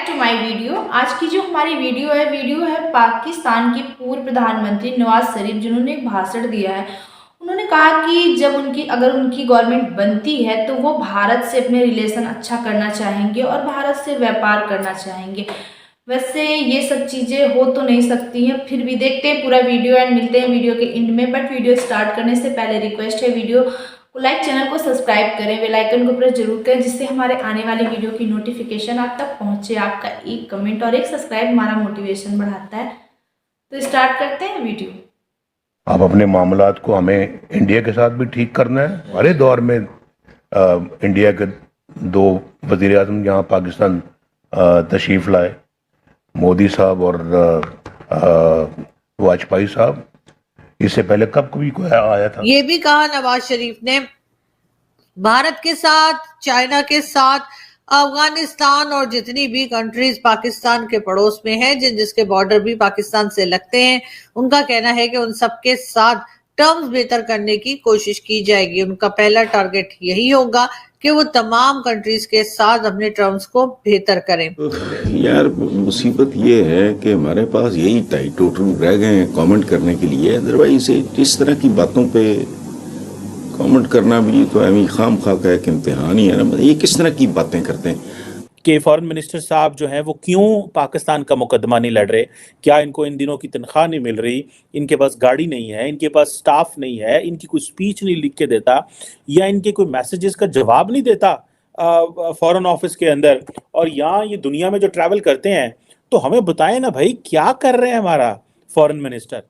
To my video. आज की जो हमारी वीडियो है पाकिस्तान के पूर्व प्रधानमंत्री नवाज शरीफ, जिन्होंने एक भाषण दिया है। उन्होंने कहा कि जब अगर उनकी गवर्नमेंट बनती है तो वो भारत से अपने रिलेशन अच्छा करना चाहेंगे और भारत से व्यापार करना चाहेंगे। वैसे ये सब चीज़ें हो तो नहीं सकती हैं, फिर भी देखते हैं पूरा वीडियो एंड मिलते हैं वीडियो के एंड में। बट वीडियो स्टार्ट करने से पहले रिक्वेस्ट है, वीडियो को लाइक, चैनल को सब्सक्राइब करें, बेल आइकन को प्रेस जरूर करें, जिससे हमारे आने वाली वीडियो की नोटिफिकेशन आप तक पहुंचे। आपका एक कमेंट और एक सब्सक्राइब हमारा मोटिवेशन बढ़ाता है। तो स्टार्ट करते हैं वीडियो। अब अपने मामलात को हमें इंडिया के साथ भी ठीक करना है। हमारे दौर में इंडिया के दो वज़ीर आज़म यहाँ पाकिस्तान तशरीफ़ लाए, मोदी साहब और वाजपेयी साहब। इससे पहले कब कोई आया था? ये भी कहा नवाज शरीफ ने, भारत के साथ, चाइना के साथ, अफगानिस्तान और जितनी भी कंट्रीज पाकिस्तान के पड़ोस में है, जिसके बॉर्डर भी पाकिस्तान से लगते हैं, उनका कहना है कि उन सबके साथ टर्म्स बेहतर करने की कोशिश की जाएगी। उनका पहला टारगेट यही होगा कि वो तमाम कंट्रीज के साथ अपने टर्म्स को बेहतर करें। यार मुसीबत ये है कि हमारे पास यही टाइटल रह गए हैं कमेंट करने के लिए। अदरवाइज इस तरह की बातों पे कमेंट करना भी तो अभी खाम खा का एक इम्तिहान ही है ना। ये किस तरह की बातें करते हैं कि फॉरेन मिनिस्टर साहब जो हैं वो क्यों पाकिस्तान का मुकदमा नहीं लड़ रहे? क्या इनको इन दिनों की तनख्वाह नहीं मिल रही? इनके पास गाड़ी नहीं है, इनके पास स्टाफ नहीं है, इनकी कोई स्पीच नहीं लिख के देता, या इनके कोई मैसेजेस का जवाब नहीं देता फॉरेन ऑफिस के अंदर? और यहाँ ये दुनिया में जो ट्रैवल करते हैं, तो हमें बताएं ना भाई, क्या कर रहे हैं हमारा फॉरेन मिनिस्टर?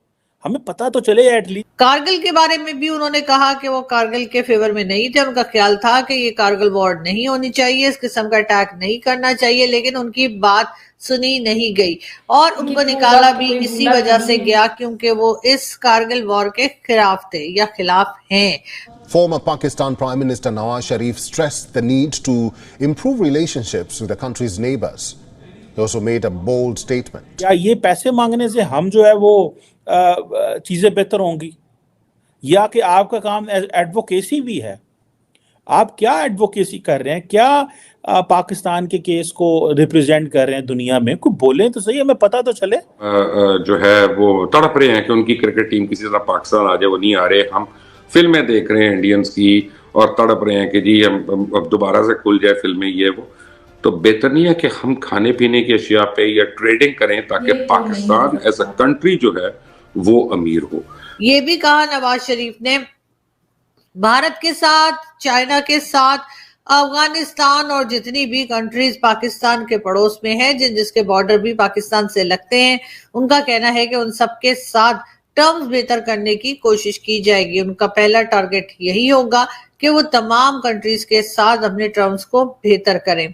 हमें पता तो चले एटलीस्ट। कारगिल के बारे में भी उन्होंने कहा कि वो कारगिल के फेवर में नहीं थे। उनका ख्याल था कि ये कारगिल वॉर नहीं होनी चाहिए, इस किस्म का अटैक नहीं करना चाहिए, लेकिन उनकी बात सुनी नहीं गई और उनको निकाला भी इसी वजह से गया क्योंकि वो इस कारगिल वॉर के खिलाफ थे या खिलाफ हैं। Former Pakistan Prime Minister Nawaz Sharif stressed the need to improve relationships with the country's neighbors. He also made a bold statement. क्या ये पैसे मांगने से हम जो है वो चीज़ें बेहतर होंगी, या कि आपका काम एडवोकेसी भी है? आप क्या एडवोकेसी कर रहे हैं? क्या पाकिस्तान के केस को रिप्रेजेंट कर रहे हैं दुनिया में? कोई बोले तो सही, हमें पता तो चले। जो है वो तड़प रहे हैं कि उनकी क्रिकेट टीम किसी तरह पाकिस्तान आ जाए, वो नहीं आ रहे। हम फिल्में देख रहे हैं इंडियंस की और तड़प रहे हैं कि जी हम अब दोबारा से खुल जाए फिल्में, ये वो। तो बेहतर नहीं है कि हम खाने पीने की अशिया पे या ट्रेडिंग करें ताकि पाकिस्तान एज अ कंट्री जो है वो अमीर हो। ये भी कहा नवाज शरीफ ने, भारत के साथ, चाइना के साथ, अफगानिस्तान और जितनी भी कंट्रीज पाकिस्तान के पड़ोस में है, जिसके बॉर्डर भी पाकिस्तान से लगते हैं, उनका कहना है कि उन सबके साथ टर्म्स बेहतर करने की कोशिश की जाएगी। उनका पहला टारगेट यही होगा कि वो तमाम कंट्रीज के साथ अपने टर्म्स को बेहतर करें।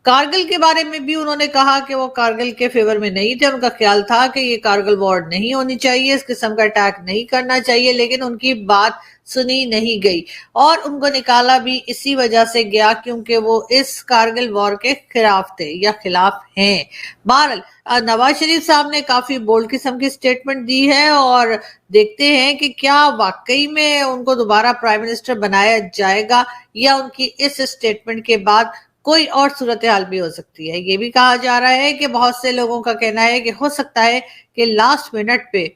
कारगिल के बारे में भी उन्होंने कहा कि वो कारगिल के फेवर में नहीं थे। उनका ख्याल था कि ये कारगिल वॉर नहीं होनी चाहिए, इस किस्म का अटैक नहीं करना चाहिए, लेकिन उनकी बात सुनी नहीं गई और उनको निकाला भी इसी वजह से गया क्योंकि वो इस कारगिल वॉर के खिलाफ थे या खिलाफ हैं। बहरहाल नवाज शरीफ साहब ने काफी बोल्ड किस्म की स्टेटमेंट दी है और देखते हैं कि क्या वाकई में उनको दोबारा प्राइम मिनिस्टर बनाया जाएगा या उनकी इस स्टेटमेंट के बाद कोई और सूरत हाल भी हो सकती है। ये भी कहा जा रहा है कि बहुत से लोगों का कहना है कि हो सकता है कि लास्ट मिनट पे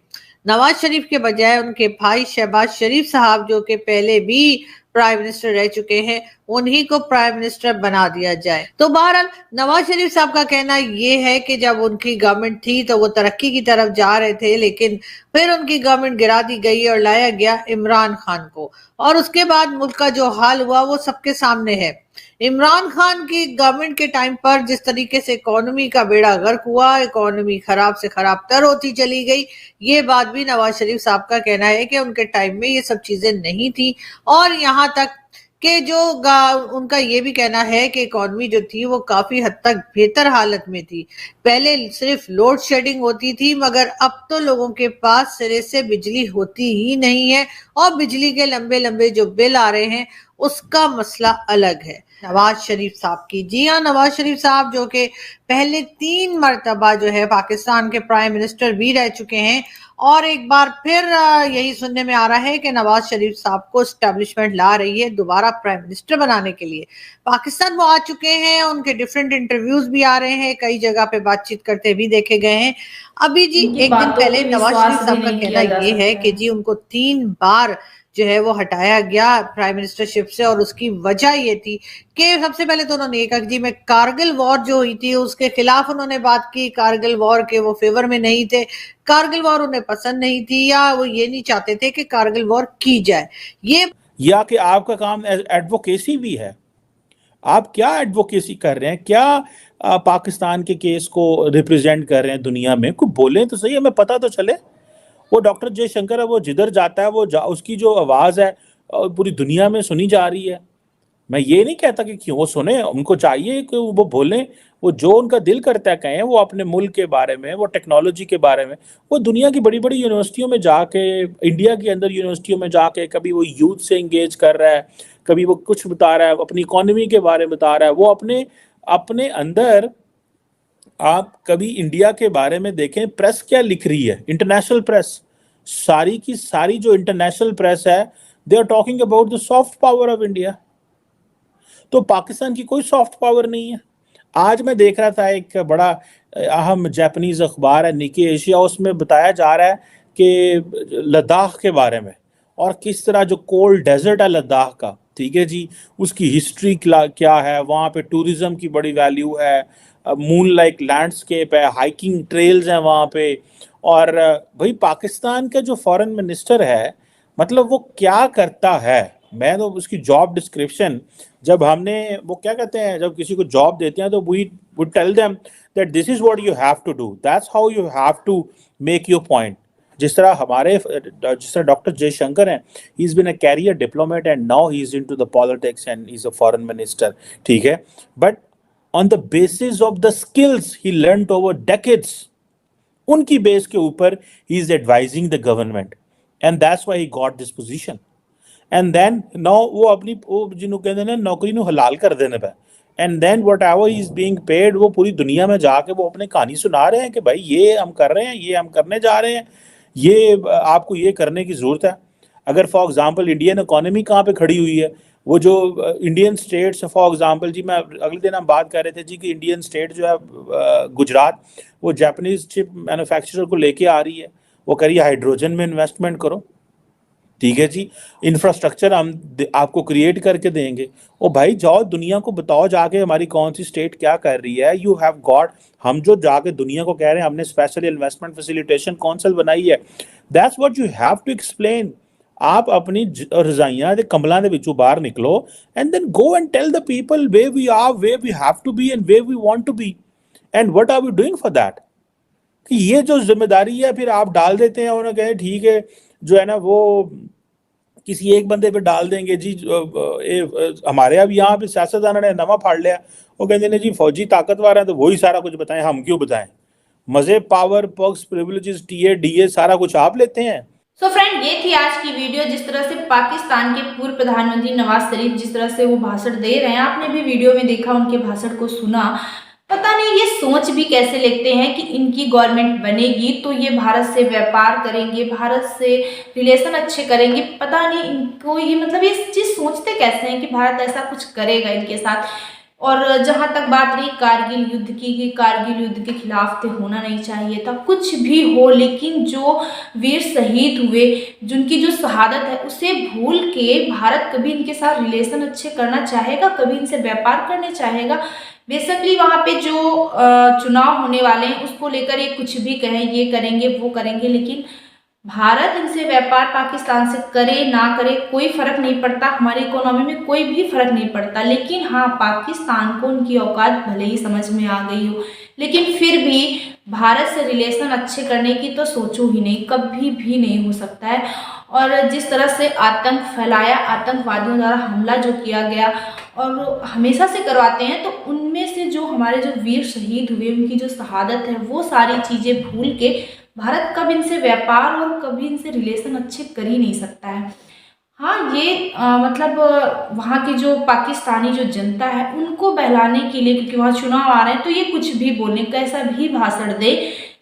नवाज शरीफ के बजाय उनके भाई शहबाज शरीफ साहब, जो कि पहले भी प्राइम मिनिस्टर रह चुके हैं, उन्हीं को प्राइम मिनिस्टर बना दिया जाए। तो बहरहाल नवाज शरीफ साहब का कहना ये है कि जब उनकी गवर्नमेंट थी तो वो तरक्की की तरफ जा रहे थे, लेकिन फिर उनकी गवर्नमेंट गिरा दी गई और लाया गया इमरान खान को, और उसके बाद मुल्क का जो हाल हुआ वो सबके सामने है। इमरान खान की गवर्नमेंट के टाइम पर जिस तरीके से इकोनॉमी का बेड़ा गर्क हुआ, इकोनॉमी खराब से खराब तर होती चली गई, ये बात भी नवाज शरीफ साहब का कहना है कि उनके टाइम में ये सब चीजें नहीं थी। और यहाँ तक कि जो उनका ये भी कहना है कि इकोनॉमी जो थी वो काफी हद तक बेहतर हालत में थी। पहले सिर्फ लोड शेडिंग होती थी, मगर अब तो लोगों के पास सिरे से बिजली होती ही नहीं है और बिजली के लंबे लंबे जो बिल आ रहे हैं उसका मसला अलग है। नवाज शरीफ साहब की। जी हाँ, नवाज शरीफ साहब जो कि पहले 3 मरतबा जो है पाकिस्तान के प्राइम मिनिस्टर भी रह चुके हैं, और एक बार फिर यही सुनने में आ रहा है कि नवाज शरीफ साहब को एस्टेब्लिशमेंट ला रही है दोबारा प्राइम मिनिस्टर बनाने के लिए। पाकिस्तान वो आ चुके हैं, उनके डिफरेंट इंटरव्यूज भी आ रहे हैं, कई जगह पे बातचीत करते भी देखे गए हैं। अभी जी उनकी एक दिन बातों पहले पे नवाज शरीफ विश्वास भी साहब का नहीं कहना किया जा ये है सकता कि है। जी उनको 3 बार जो है वो हटाया गया प्राइम मिनिस्टरशिप से, और उसकी वजह ये थी कि सबसे पहले तो उन्होंने ये कहा कि जी मैं कारगिल वॉर जो हुई थी उसके खिलाफ उन्होंने बात की, कारगिल वॉर के वो फेवर में नहीं थे, कारगिल वॉर उन्हें पसंद नहीं थी, या वो ये नहीं चाहते थे कि कारगिल वॉर की जाए। ये या कि आपका काम एडवोकेसी भी है, आप क्या एडवोकेसी कर रहे हैं, क्या पाकिस्तान के केस को रिप्रेजेंट कर रहे हैं दुनिया में, कोई बोले तो सही, हमें पता तो चले। वो डॉक्टर जयशंकर है, वो जिधर जाता है उसकी जो आवाज़ है पूरी दुनिया में सुनी जा रही है। मैं ये नहीं कहता कि क्यों सुने, उनको चाहिए कि वो बोलें, वो जो उनका दिल करता है कहें, वो अपने मुल्क के बारे में, वो टेक्नोलॉजी के बारे में, वो दुनिया की बड़ी बड़ी यूनिवर्सिटियों में जाके, इंडिया के अंदर यूनिवर्सिटियों में जाके कभी वो यूथ से इंगेज कर रहा है, कभी वो कुछ बता रहा है, अपनी इकोनॉमी के बारे में बता रहा है, वो अपने अपने अंदर। आप कभी इंडिया के बारे में देखें, प्रेस क्या लिख रही है, इंटरनेशनल प्रेस, सारी की सारी जो इंटरनेशनल प्रेस है, they are talking about the soft power of India. तो पाकिस्तान की कोई सॉफ्ट पावर नहीं है। आज मैं देख रहा था एक बड़ा अहम जापानीज अखबार है निकी एशिया, उसमें बताया जा रहा है कि लद्दाख के बारे में, और किस तरह जो कोल्ड डेजर्ट है लद्दाख का, ठीक है जी, उसकी हिस्ट्री क्या है, वहाँ पे टूरिज्म की बड़ी वैल्यू है, मून लाइक लैंडस्केप है, हाइकिंग ट्रेल्स हैं वहाँ पे। और भाई पाकिस्तान का जो फॉरेन मिनिस्टर है, मतलब वो क्या करता है, मैं तो उसकी जॉब डिस्क्रिप्शन, जब हमने वो क्या कहते हैं, जब किसी को जॉब देते हैं तो we would tell them that this is what you have to do, that's how you have to make your point. जिस तरह डॉक्टर जयशंकर हैं, he is been a career diplomat and now he is into the politics and he is a foreign minister, ठीक है, but on the basis of the skills he learned over decades, उनकी base के ऊपर he is advising the government, and that's why he got this position. And then now वो अपनी जिन्हों कहते हैं नौकरी ਨੂੰ हलाल कर देने पे, and then whatever is being paid, वो पूरी दुनिया में जाके वो अपने कहानी सुना रहे हैं कि भाई ये हम कर रहे हैं, ये हम करने जा रहे हैं, ये आपको ये करने की ज़रूरत है। अगर फॉर एग्जांपल इंडियन इकोनॉमी कहाँ पे खड़ी हुई है, वो जो इंडियन स्टेट्स फॉर एग्जांपल जी, मैं अगले दिन हम बात कर रहे थे जी कि इंडियन स्टेट जो है गुजरात, वो जापानीज चिप मैन्युफैक्चरर को लेके आ रही है, वो कह रही है हाइड्रोजन में इन्वेस्टमेंट करो, ठीक है जी, इंफ्रास्ट्रक्चर हम आपको क्रिएट करके देंगे। ओ भाई जाओ दुनिया को बताओ जाके हमारी कौन सी स्टेट क्या कर रही है, यू हैव गॉट, हम जो जाके दुनिया को कह रहे हैं हमने स्पेशल इन्वेस्टमेंट फैसिलिटेशन काउंसिल बनाई है, that's what you have to explain. आप अपनी रजाइयां दे कमलों के विचों बाहर निकलो and then go and tell the people way we are, way we have to be and way we want to be, and what are we doing for that. कि ये जो जिम्मेदारी है फिर आप डाल देते हैं, उन्होंने कहे ठीक है जो है ना वो किसी एक बंदे पे डाल देंगे जी। हमारे अब यहाँ पे सियासतदानों ने नवा फाड़ लिया, वो कहते हैं जी फौजी ताकतवर है तो वही सारा कुछ बताएं, हम क्यों बताएं, मजे power perks privileges TA DA सारा कुछ आप लेते हैं। सो फ्रेंड, ये थी आज की वीडियो। जिस तरह से पाकिस्तान के पूर्व प्रधानमंत्री नवाज शरीफ जिस तरह से वो भाषण दे रहे हैं, आपने भी वीडियो में देखा, उनके भाषण को सुना, पता नहीं ये सोच भी कैसे लेते हैं कि इनकी गवर्नमेंट बनेगी तो ये भारत से व्यापार करेंगे, भारत से रिलेशन अच्छे करेंगे। पता नहीं इनको ये मतलब ये चीज़ सोचते कैसे हैं कि भारत ऐसा कुछ करेगा इनके साथ। और जहाँ तक बात रही कारगिल युद्ध की, कि कारगिल युद्ध के खिलाफ तो होना नहीं चाहिए था, कुछ भी हो, लेकिन जो वीर शहीद हुए, जिनकी जो शहादत है, उसे भूल के भारत कभी इनके साथ रिलेशन अच्छे करना चाहेगा, कभी इनसे व्यापार करने चाहेगा। बेसिकली वहाँ पे जो चुनाव होने वाले हैं उसको लेकर ये कुछ भी कहें, ये करेंगे वो करेंगे, लेकिन भारत इनसे व्यापार पाकिस्तान से करे ना करे कोई फर्क नहीं पड़ता, हमारी इकोनॉमी में कोई भी फर्क नहीं पड़ता। लेकिन हाँ, पाकिस्तान को उनकी औकात भले ही समझ में आ गई हो, लेकिन फिर भी भारत से रिलेशन अच्छे करने की तो सोचो ही नहीं, कभी भी नहीं हो सकता है। और जिस तरह से आतंक फैलाया, आतंकवादियों द्वारा हमला जो किया गया और हमेशा से करवाते हैं, तो उनमें से जो हमारे जो वीर शहीद हुए, उनकी जो शहादत है, वो सारी चीज़ें भूल के भारत कभी इनसे व्यापार और कभी इनसे रिलेशन अच्छे कर ही नहीं सकता है। हाँ, ये मतलब वहाँ की जो पाकिस्तानी जो जनता है उनको बहलाने के लिए, क्योंकि वहाँ चुनाव आ रहे हैं, तो ये कुछ भी बोले, कैसा भी भाषण दे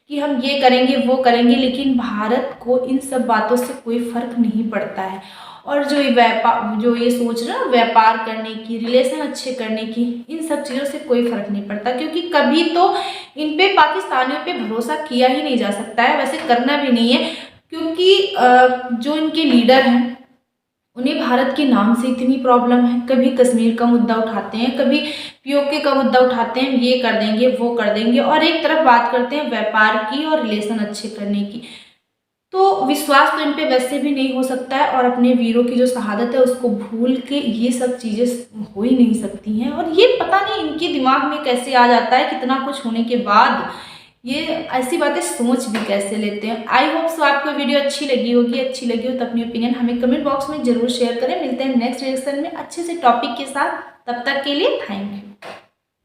कि हम ये करेंगे वो करेंगे, लेकिन भारत को इन सब बातों से कोई फर्क नहीं पड़ता है। और जो ये सोच रहे हैं व्यापार करने की, रिलेशन अच्छे करने की, इन सब चीज़ों से कोई फर्क नहीं पड़ता, क्योंकि कभी तो इन पे पाकिस्तानियों पे भरोसा किया ही नहीं जा सकता है, वैसे करना भी नहीं है, क्योंकि जो इनके लीडर हैं उन्हें भारत के नाम से इतनी प्रॉब्लम है। कभी कश्मीर का मुद्दा उठाते हैं, कभी पीओके का मुद्दा उठाते हैं, ये कर देंगे वो कर देंगे, और एक तरफ बात करते हैं व्यापार की और रिलेशन अच्छे करने की। तो विश्वास तो इन पे वैसे भी नहीं हो सकता है, और अपने वीरों की जो शहादत है उसको भूल के ये सब चीज़ें हो ही नहीं सकती हैं। और ये पता नहीं इनके दिमाग में कैसे आ जाता है, कितना कुछ होने के बाद ये ऐसी बातें सोच भी कैसे लेते हैं। आई होप सो आपको वीडियो अच्छी लगी हो तो अपनी ओपिनियन हमें कमेंट बॉक्स में जरूर शेयर करें। मिलते हैं नेक्स्ट रिएक्शन में अच्छे से टॉपिक के साथ, तब तक के लिए थैंक यू।